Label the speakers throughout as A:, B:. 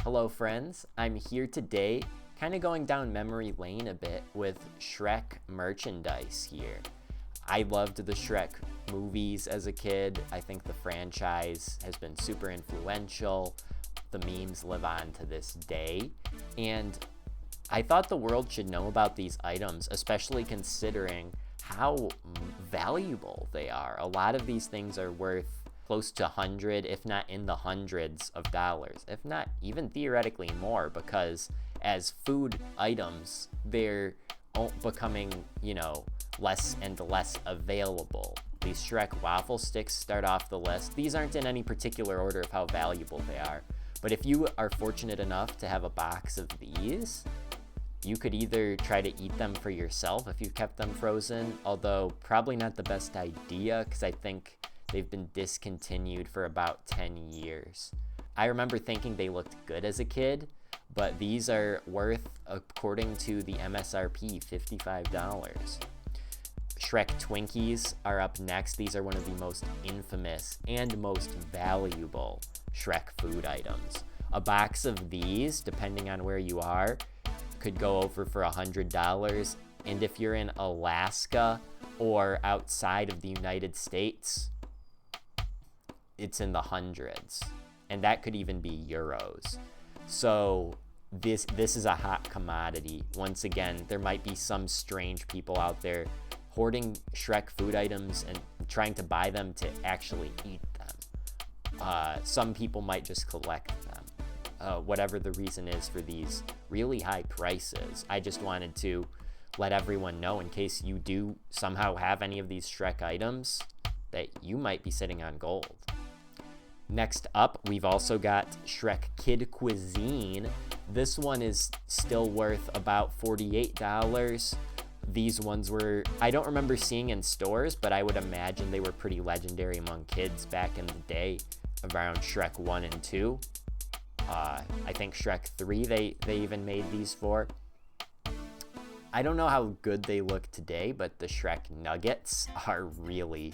A: Hello friends, I'm here today kind of going down memory lane a bit with Shrek merchandise here. I loved the Shrek movies as a kid. I think the franchise has been super influential. The memes live on to this day. And I thought the world should know about these items, especially considering how valuable they are. A lot of these things are worth close to 100, if not in the hundreds of dollars, if not even theoretically more, because as food items, they're becoming, less and less available. These Shrek Waffle Sticks start off the list. These aren't in any particular order of how valuable they are, but if you are fortunate enough to have a box of these, you could either try to eat them for yourself if you kept them frozen, although probably not the best idea because I think they've been discontinued for about 10 years. I remember thinking they looked good as a kid, but these are worth, according to the MSRP, $55. Shrek Twinkies are up next. These are one of the most infamous and most valuable Shrek food items. A box of these, depending on where you are, could go over for $100. And if you're in Alaska or outside of the United States, it's in the hundreds, and that could even be euros. So this is a hot commodity. Once again, there might be some strange people out there hoarding Shrek food items and trying to buy them to actually eat them. Some people might just collect them. Whatever the reason is for these really high prices, I just wanted to let everyone know, in case you do somehow have any of these Shrek items, that you might be sitting on gold. Next up, we've also got Shrek Kid Cuisine. This one is still worth about $48. These ones were, I don't remember seeing in stores, but I would imagine they were pretty legendary among kids back in the day, around Shrek 1 and 2. I think Shrek 3 they even made these for. I don't know how good they look today, but the Shrek nuggets are really,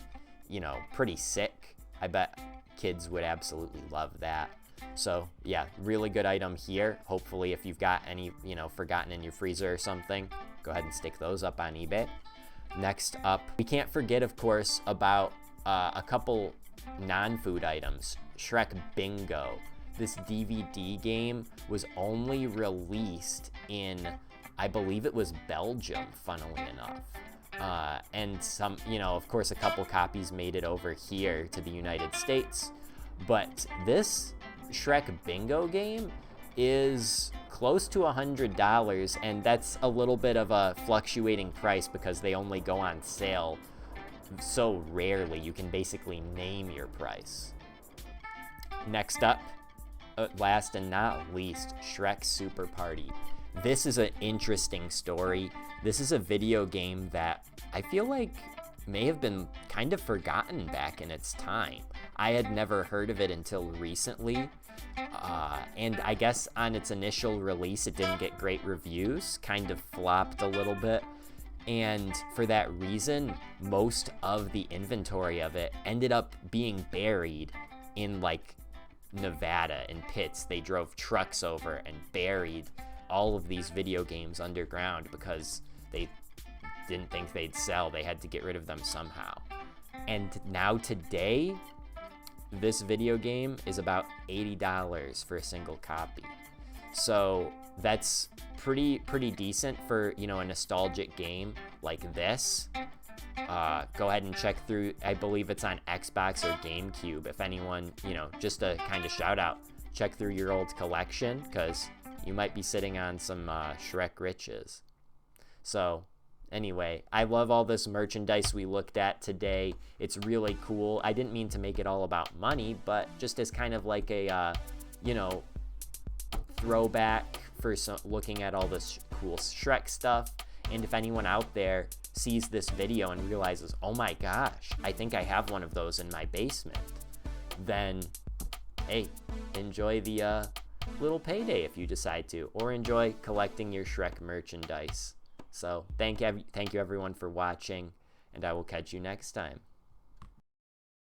A: pretty sick. I bet kids would absolutely love that. So yeah, really good item here. Hopefully if you've got any, forgotten in your freezer or something, go ahead and stick those up on eBay. Next up, we can't forget, of course, about a couple non-food items. Shrek Bingo. This DVD game was only released in, I believe it was Belgium, funnily enough. And some, of course, a couple copies made it over here to the United States. But this Shrek Bingo game is close to $100, and that's a little bit of a fluctuating price because they only go on sale so rarely. You can basically name your price. Next up, last and not least, Shrek Super Party. This is an interesting story. This is a video game that I feel like may have been kind of forgotten back in its time. I had never heard of it until recently, and I guess on its initial release it didn't get great reviews, kind of flopped a little bit, and for that reason, most of the inventory of it ended up being buried in Nevada, in pits. They drove trucks over and buried all of these video games underground because they didn't think they'd sell. They had to get rid of them somehow. And now today, this video game is about $80 for a single copy. So that's pretty decent for, a nostalgic game like this. Go ahead and check through, I believe it's on Xbox or GameCube. If anyone, just a kind of shout out, check through your old collection, because you might be sitting on some Shrek riches. So anyway, I love all this merchandise we looked at today. It's really cool. I didn't mean to make it all about money, but just as kind of like a, throwback for looking at all this cool Shrek stuff. And if anyone out there sees this video and realizes, oh my gosh, I think I have one of those in my basement, then hey, enjoy the little payday if you decide to, or enjoy collecting your Shrek merchandise. So thank you everyone for watching, and I will catch you next time.